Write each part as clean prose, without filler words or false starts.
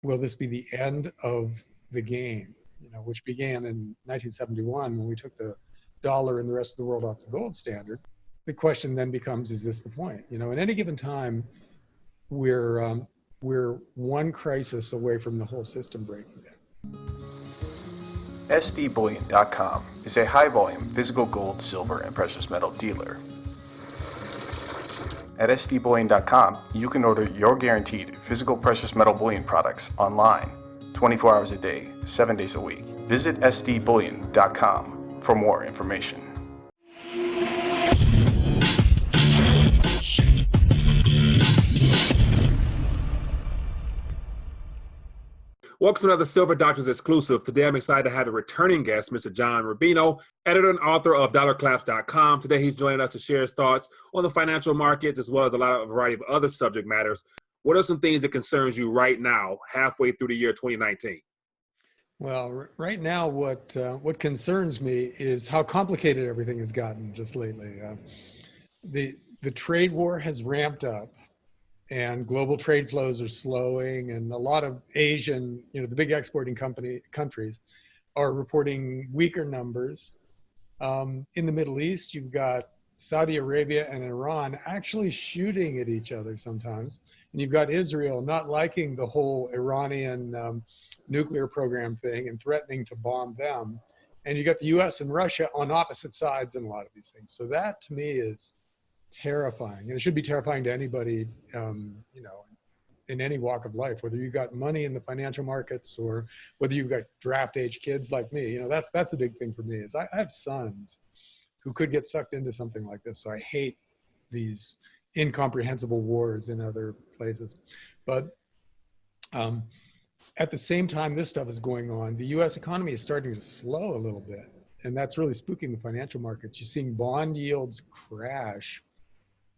will this be the end of the game? Which began in 1971 when we took the dollar and the rest of the world off the gold standard. The question then becomes, is this the point? At any given time, we're one crisis away from the whole system breaking down. SDBullion.com is a high-volume physical gold, silver, and precious metal dealer. At SDBullion.com, you can order your guaranteed physical precious metal bullion products online, 24 hours a day, 7 days a week. Visit SDBullion.com for more information. Welcome to another Silver Doctors exclusive. Today I'm excited to have a returning guest, Mr. John Rubino, editor and author of DollarClaps.com. Today he's joining us to share his thoughts on the financial markets as well as a variety of other subject matters. What are some things that concerns you right now, halfway through the year 2019? Well, right now, what concerns me is how complicated everything has gotten just lately. The trade war has ramped up, and global trade flows are slowing, and a lot of Asian, the big exporting countries are reporting weaker numbers. In the Middle East, you've got Saudi Arabia and Iran actually shooting at each other sometimes. And you've got Israel not liking the whole Iranian nuclear program thing and threatening to bomb them. And you got the US and Russia on opposite sides in a lot of these things. So that to me is terrifying. And it should be terrifying to anybody, in any walk of life, whether you've got money in the financial markets or whether you've got draft age kids like me. That's the big thing for me is I have sons who could get sucked into something like this. So I hate these incomprehensible wars in other places. But at the same time this stuff is going on, the US economy is starting to slow a little bit. And that's really spooking the financial markets. You're seeing bond yields crash.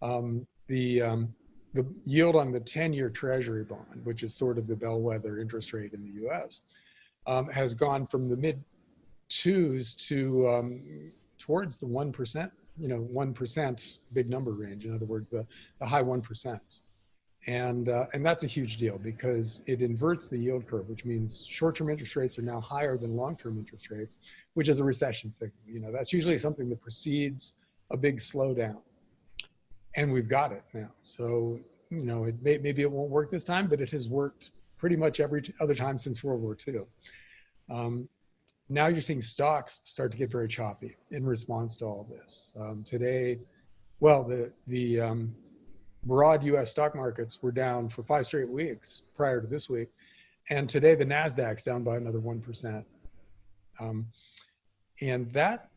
The yield on the 10-year Treasury bond, which is sort of the bellwether interest rate in the US, has gone from the mid twos to towards the 1%, 1% big number range. In other words, the high 1%. And that's a huge deal because it inverts the yield curve, which means short-term interest rates are now higher than long-term interest rates, which is a recession signal. That's usually something that precedes a big slowdown. And we've got it now. So, maybe it won't work this time, but it has worked pretty much every other time since World War II. Now you're seeing stocks start to get very choppy in response to all this. Today, the broad US stock markets were down for 5 straight weeks prior to this week. And today the NASDAQ's down by another 1%. And that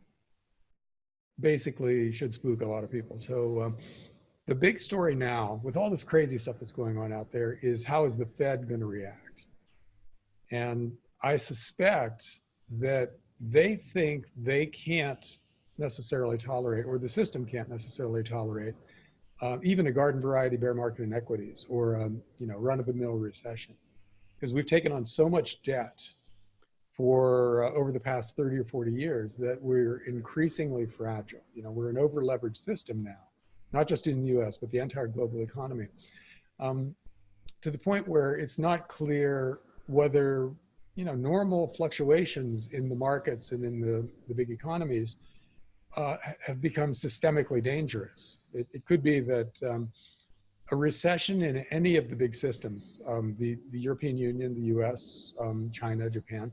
basically should spook a lot of people. So the big story now with all this crazy stuff that's going on out there is how is the Fed going to react? And I suspect that they think they can't necessarily tolerate, or the system can't necessarily tolerate, even a garden variety bear market in equities or run-of-the-mill recession, because we've taken on so much debt for over the past 30 or 40 years that we're increasingly fragile. We're an over-leveraged system now, not just in the US, but the entire global economy, to the point where it's not clear whether normal fluctuations in the markets and in the big economies have become systemically dangerous. It could be that a recession in any of the big systems, the European Union, the US, China, Japan,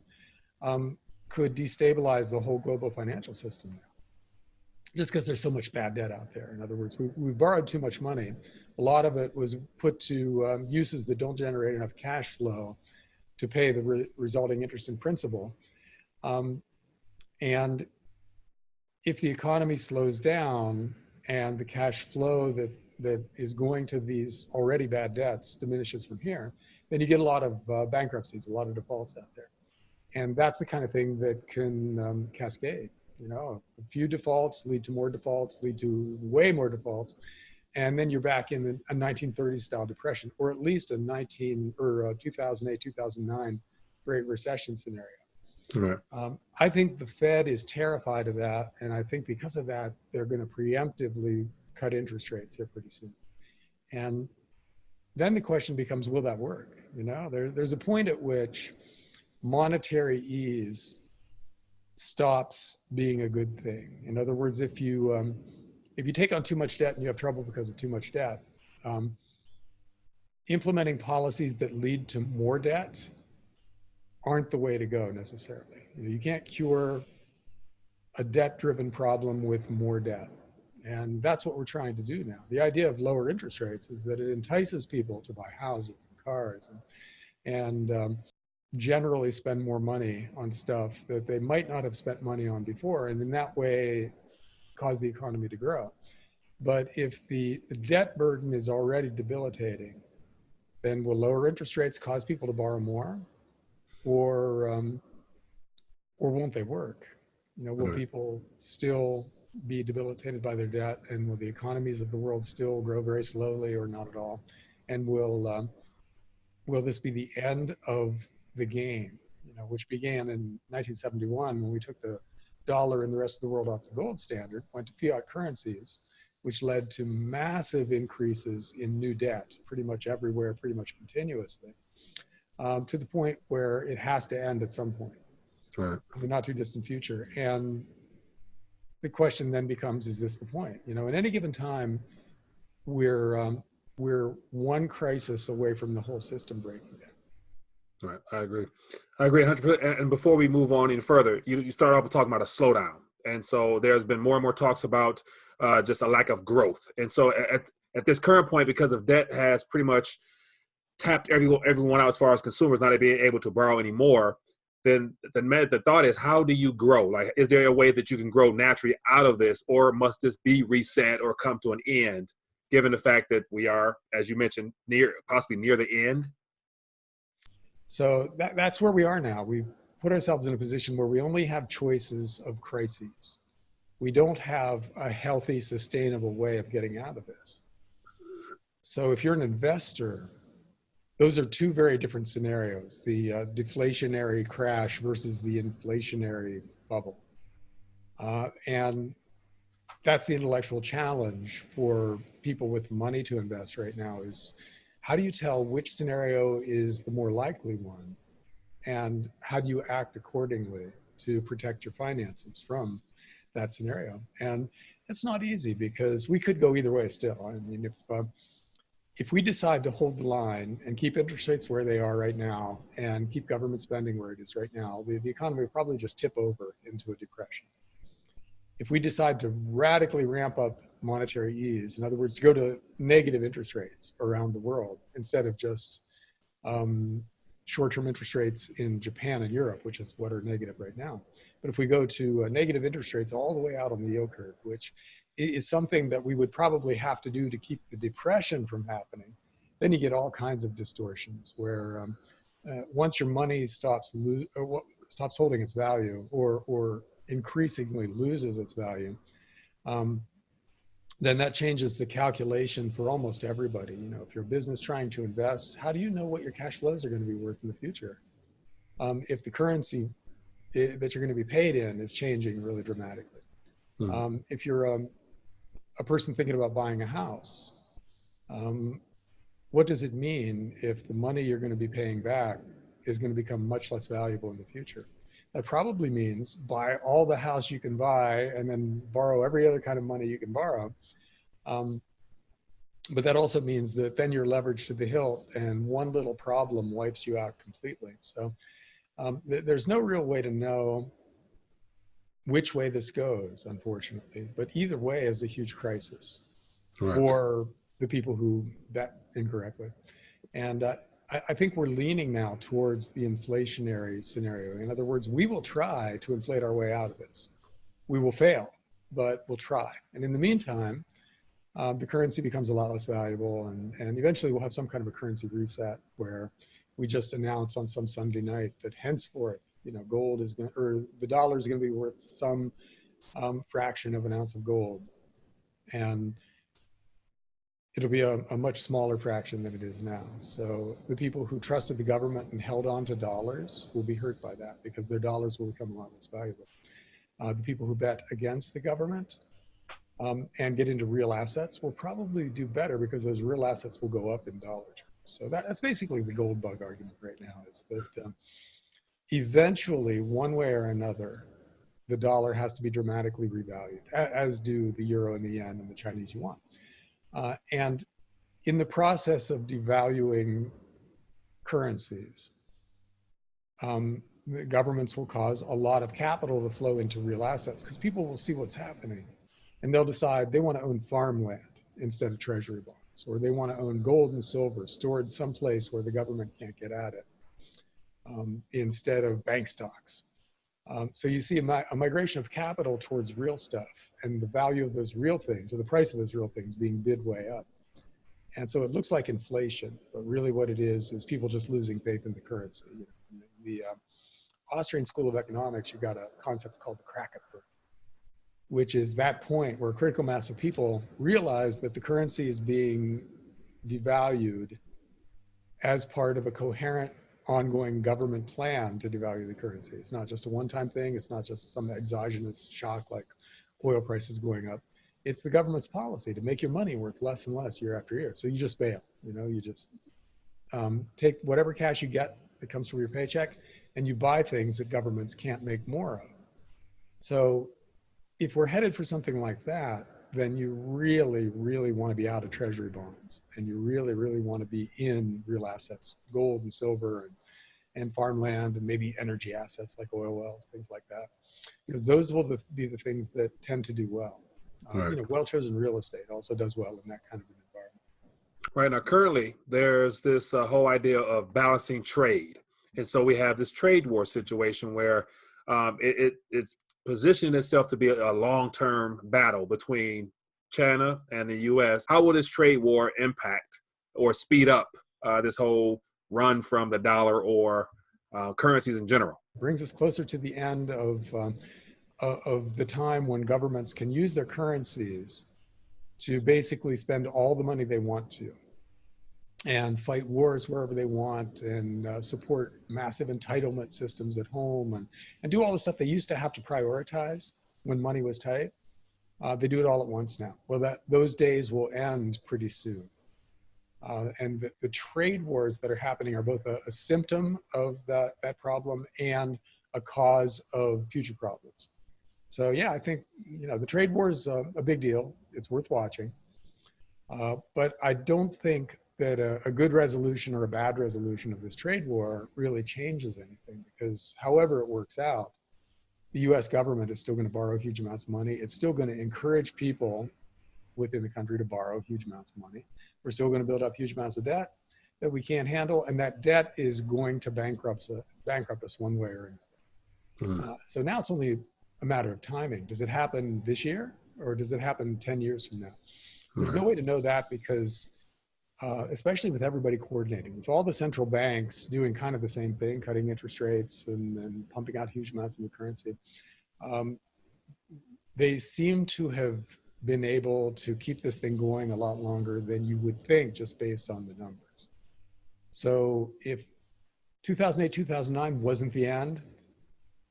could destabilize the whole global financial system now, just because there's so much bad debt out there. In other words, we've borrowed too much money. A lot of it was put to uses that don't generate enough cash flow to pay the resulting interest and principal. And if the economy slows down and the cash flow that is going to these already bad debts diminishes from here, then you get a lot of bankruptcies, a lot of defaults out there. And that's the kind of thing that can cascade. A few defaults lead to more defaults, lead to way more defaults. And then you're back in a 1930s style depression, or at least a 2008, 2009 Great Recession scenario. Right. I think the Fed is terrified of that. And I think because of that, they're going to preemptively cut interest rates here pretty soon. And then the question becomes, will that work? There's a point at which monetary ease stops being a good thing. In other words, if you take on too much debt and you have trouble because of too much debt, implementing policies that lead to more debt aren't the way to go necessarily. You can't cure a debt-driven problem with more debt. And that's what we're trying to do now. The idea of lower interest rates is that it entices people to buy houses and cars and generally spend more money on stuff that they might not have spent money on before, and in that way cause the economy to grow. But if the debt burden is already debilitating, then will lower interest rates cause people to borrow more, or won't they work? Will people still be debilitated by their debt, and will the economies of the world still grow very slowly or not at all? And will this be the end of the game, which began in 1971 when we took the dollar and the rest of the world off the gold standard, went to fiat currencies, which led to massive increases in new debt pretty much everywhere, pretty much continuously, to the point where it has to end at some point. Right. In the not too distant future. And the question then becomes, is this the point? At any given time, we're one crisis away from the whole system breaking down. Right, I agree 100%. And before we move on any further, you start off with talking about a slowdown. And so there's been more and more talks about just a lack of growth. And so at this current point, because of debt has pretty much tapped everyone out as far as consumers not being able to borrow anymore, then the thought is, how do you grow? Like, is there a way that you can grow naturally out of this, or must this be reset or come to an end, given the fact that we are, as you mentioned, possibly near the end? So that's where we are now. We've put ourselves in a position where we only have choices of crises. We don't have a healthy, sustainable way of getting out of this. So if you're an investor, those are two very different scenarios, the deflationary crash versus the inflationary bubble. And that's the intellectual challenge for people with money to invest right now, is how do you tell which scenario is the more likely one? And how do you act accordingly to protect your finances from that scenario? And it's not easy, because we could go either way still. I mean, if we decide to hold the line and keep interest rates where they are right now and keep government spending where it is right now, the economy will probably just tip over into a depression. If we decide to radically ramp up monetary ease, in other words, to go to negative interest rates around the world instead of just short-term interest rates in Japan and Europe, which is what are negative right now. But if we go to negative interest rates all the way out on the yield curve, which is something that we would probably have to do to keep the depression from happening, then you get all kinds of distortions where once your money stops holding its value or increasingly loses its value, then that changes the calculation for almost everybody. If you're a business trying to invest, how do you know what your cash flows are going to be worth in the future? If the currency that you're going to be paid in is changing really dramatically. If you're a person thinking about buying a house, what does it mean if the money you're going to be paying back is going to become much less valuable in the future? That probably means buy all the house you can buy and then borrow every other kind of money you can borrow. But that also means that then you're leveraged to the hilt, and one little problem wipes you out completely. So there's no real way to know which way this goes, unfortunately. But either way is a huge crisis for the people who bet incorrectly. And I think we're leaning now towards the inflationary scenario. In other words, we will try to inflate our way out of this. We will fail, but we'll try. And in the meantime, the currency becomes a lot less valuable, and eventually we'll have some kind of a currency reset where we just announce on some Sunday night that henceforth, gold is going to, or the dollar is going to be worth some fraction of an ounce of gold. And it'll be a much smaller fraction than it is now. So the people who trusted the government and held on to dollars will be hurt by that, because their dollars will become a lot less valuable. The people who bet against the government and get into real assets will probably do better, because those real assets will go up in dollar terms. So that's basically the gold bug argument right now, is that eventually, one way or another, the dollar has to be dramatically revalued, as do the euro and the yen and the Chinese yuan. And in the process of devaluing currencies, the governments will cause a lot of capital to flow into real assets, because people will see what's happening and they'll decide they want to own farmland instead of treasury bonds, or they want to own gold and silver stored someplace where the government can't get at it, instead of bank stocks. So you see a migration of capital towards real stuff, and the value of those real things, or the price of those real things, being bid way up. And so it looks like inflation, but really what it is people just losing faith in the currency. The Austrian School of Economics, you've got a concept called the Krakenberg, which is that point where a critical mass of people realize that the currency is being devalued as part of a coherent, ongoing government plan to devalue the currency. It's not just a one-time thing. It's not just some exogenous shock like oil prices going up. It's the government's policy to make your money worth less and less year after year. So you just bail, you just take whatever cash you get that comes from your paycheck, and you buy things that governments can't make more of. So if we're headed for something like that, then you really, really want to be out of treasury bonds, and you really, really want to be in real assets, gold and silver and farmland, and maybe energy assets like oil wells, things like that, because those will be the things that tend to do well. Right. Well-chosen real estate also does well in that kind of an environment. Right. Now, currently, there's this whole idea of balancing trade. And so we have this trade war situation where it's positioning itself to be a long-term battle between China and the U.S. How will this trade war impact or speed up this whole run from the dollar or currencies in general? Brings us closer to the end of the time when governments can use their currencies to basically spend all the money they want to, and fight wars wherever they want, and support massive entitlement systems at home, and do all the stuff they used to have to prioritize when money was tight. They do it all at once now. Well, those days will end pretty soon. And the trade wars that are happening are both a symptom of that problem and a cause of future problems. So yeah, I think the trade war is a big deal. It's worth watching. But I don't think that a good resolution or a bad resolution of this trade war really changes anything, because however it works out, the US government is still going to borrow huge amounts of money. It's still going to encourage people within the country to borrow huge amounts of money. We're still going to build up huge amounts of debt that we can't handle, and that debt is going to bankrupt us one way or another. So now it's only a matter of timing. Does it happen this year, or does it happen 10 years from now? There's no way to know that, because especially with everybody coordinating, with all the central banks doing kind of the same thing, cutting interest rates and pumping out huge amounts of new currency, they seem to have been able to keep this thing going a lot longer than you would think, just based on the numbers. So if 2008, 2009 wasn't the end,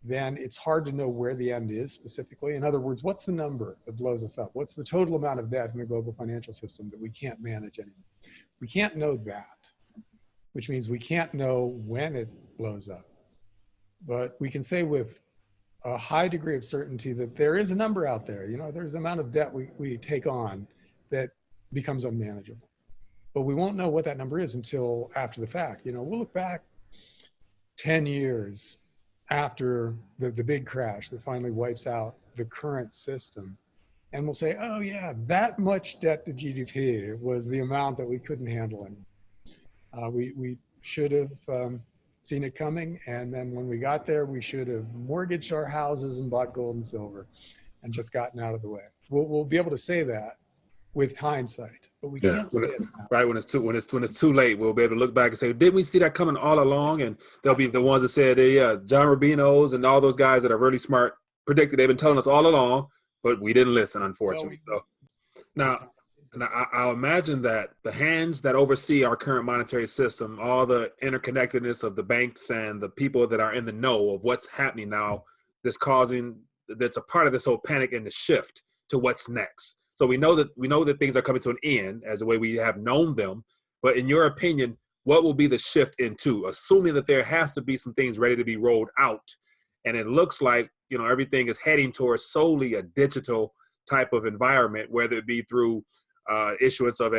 then it's hard to know where the end is specifically. In other words, what's the number that blows us up? What's the total amount of debt in the global financial system that we can't manage anymore? We can't know that, which means we can't know when it blows up. But we can say with a high degree of certainty that there is a number out there. There's an amount of debt we take on that becomes unmanageable. But we won't know what that number is until after the fact. We'll look back 10 years after the big crash that finally wipes out the current system, and we'll say, oh yeah, that much debt to GDP was the amount that we couldn't handle anymore. We should have seen it coming, and then when we got there, we should have mortgaged our houses and bought gold and silver and just gotten out of the way. We'll be able to say that with hindsight, but we can't say it now. Right, when it's too late, we'll be able to look back and say, didn't we see that coming all along? And they'll be the ones that said, yeah, John Rubinos and all those guys that are really smart predicted. They've been telling us all along, but we didn't listen, unfortunately. So now I'll imagine that the hands that oversee our current monetary system, all the interconnectedness of the banks and the people that are in the know of what's happening now, that's a part of this whole panic and the shift to what's next. So we know that things are coming to an end as the way we have known them. But in your opinion, what will be the shift into, assuming that there has to be some things ready to be rolled out. And it looks like, everything is heading towards solely a digital type of environment, whether it be through issuance of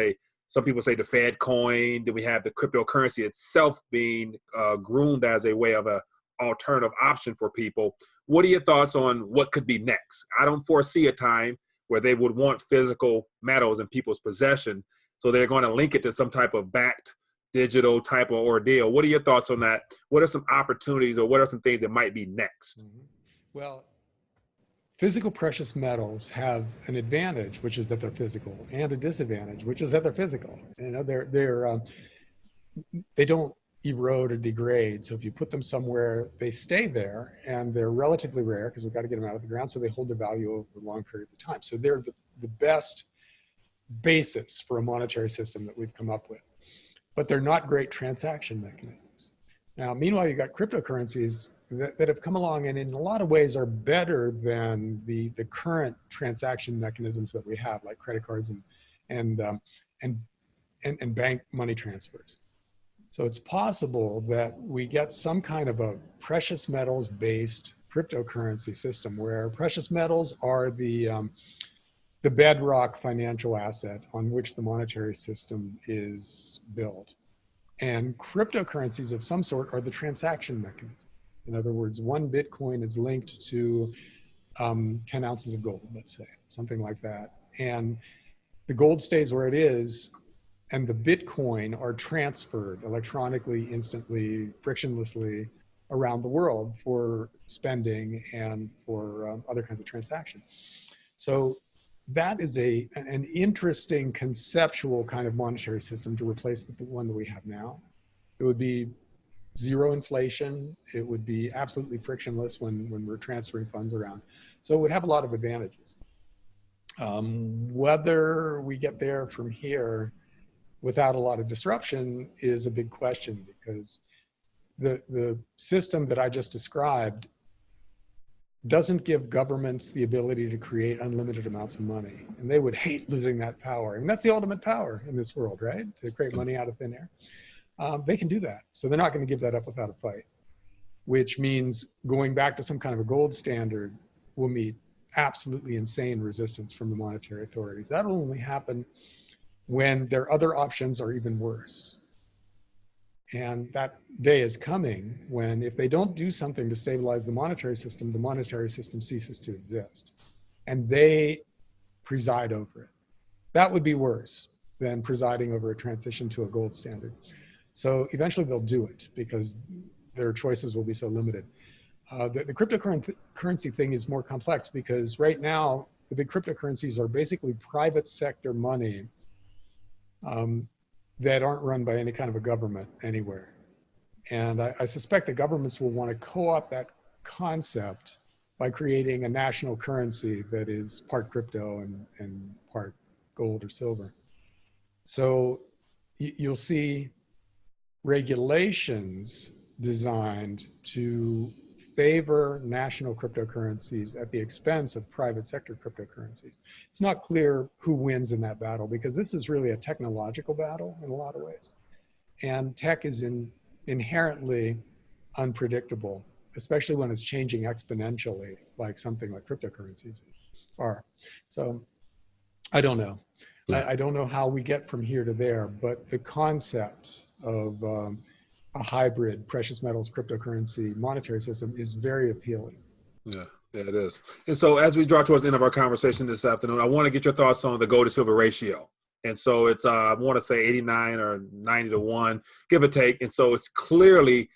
some people say the Fed coin, then we have the cryptocurrency itself being groomed as a way of a alternative option for people. What are your thoughts on what could be next? I don't foresee a time where they would want physical metals in people's possession, so they're going to link it to some type of backed digital type of ordeal. What are your thoughts on that? What are some opportunities, or what are some things that might be next? Well, physical precious metals have an advantage, which is that they're physical, and a disadvantage, which is that they're physical. They don't erode or degrade. So if you put them somewhere, they stay there, and they're relatively rare because we've got to get them out of the ground. So they hold their value over long periods of time. So they're the best basis for a monetary system that we've come up with, but they're not great transaction mechanisms. Now, meanwhile, you've got cryptocurrencies that have come along and in a lot of ways are better than the current transaction mechanisms that we have, like credit cards and bank money transfers. So it's possible that we get some kind of a precious metals based cryptocurrency system where precious metals are the bedrock financial asset on which the monetary system is built. And cryptocurrencies of some sort are the transaction mechanism. In other words, one Bitcoin is linked to 10 ounces of gold, let's say, something like that. And the gold stays where it is, and the Bitcoin are transferred electronically, instantly, frictionlessly around the world for spending and for other kinds of transactions. So that is an interesting conceptual kind of monetary system to replace the one that we have now. It would be zero inflation. It would be absolutely frictionless when we're transferring funds around. So it would have a lot of advantages. Whether we get there from here without a lot of disruption is a big question, because the system that I just described doesn't give governments the ability to create unlimited amounts of money. And they would hate losing that power. And that's the ultimate power in this world, right? To create money out of thin air. They can do that. So they're not going to give that up without a fight, which means going back to some kind of a gold standard will meet absolutely insane resistance from the monetary authorities. That'll only happen when their other options are even worse. And that day is coming when, if they don't do something to stabilize the monetary system ceases to exist. And they preside over it. That would be worse than presiding over a transition to a gold standard. So eventually they'll do it because their choices will be so limited. The cryptocurrency thing is more complex because right now, the big cryptocurrencies are basically private sector money that aren't run by any kind of a government anywhere. And I suspect the governments will want to co-opt that concept by creating a national currency that is part crypto and part gold or silver. So you'll see regulations designed to favor national cryptocurrencies at the expense of private sector cryptocurrencies. It's not clear who wins in that battle because this is really a technological battle in a lot of ways. And tech is inherently unpredictable, especially when it's changing exponentially, like something like cryptocurrencies are. So I don't know. I don't know how we get from here to there, but the concept of a hybrid precious metals cryptocurrency monetary system is very appealing. Yeah, it is. And so as we draw towards the end of our conversation this afternoon, I want to get your thoughts on the gold to silver ratio. And so it's, I want to say 89 or 90 to 1, give or take. And so it's clearly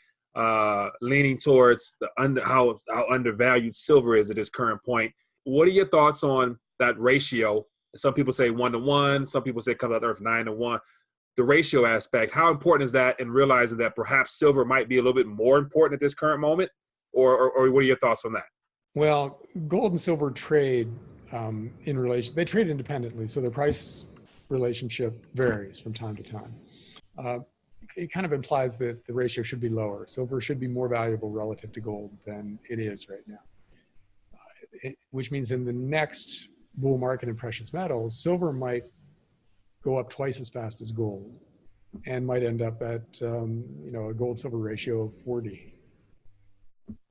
leaning towards how undervalued silver is at this current point. What are your thoughts on that ratio? Some people say 1 to 1. Some people say it comes out there 9 to 1. The ratio aspect, how important is that in realizing that perhaps silver might be a little bit more important at this current moment? Or what are your thoughts on that? Well, gold and silver trade in relation, they trade independently. So their price relationship varies from time to time. It kind of implies that the ratio should be lower. Silver should be more valuable relative to gold than it is right now. Which means in the next bull market in precious metals, silver might go up twice as fast as gold and might end up at, a gold silver ratio of 40.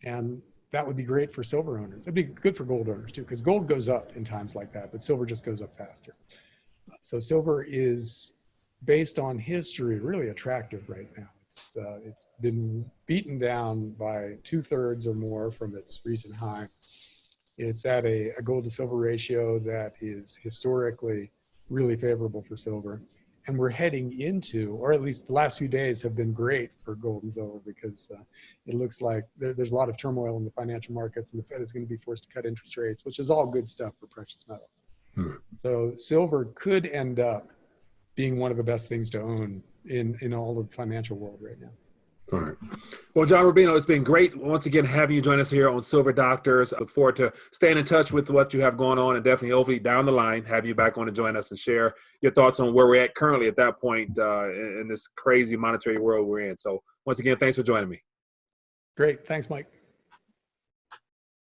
And that would be great for silver owners. It'd be good for gold owners too, because gold goes up in times like that, but silver just goes up faster. So silver is, based on history, really attractive right now. It's been beaten down by 2/3 or more from its recent high. It's at a gold to silver ratio that is historically really favorable for silver. And we're heading into, or at least the last few days have been great for gold and silver, because it looks like there's a lot of turmoil in the financial markets, and the Fed is going to be forced to cut interest rates, which is all good stuff for precious metal. So silver could end up being one of the best things to own in all of the financial world right now. All right. Well, John Rubino, it's been great once again having you join us here on Silver Doctors. I look forward to staying in touch with what you have going on, and definitely, hopefully, down the line, have you back on to join us and share your thoughts on where we're at currently at that point in this crazy monetary world we're in. So once again, thanks for joining me. Great. Thanks, Mike.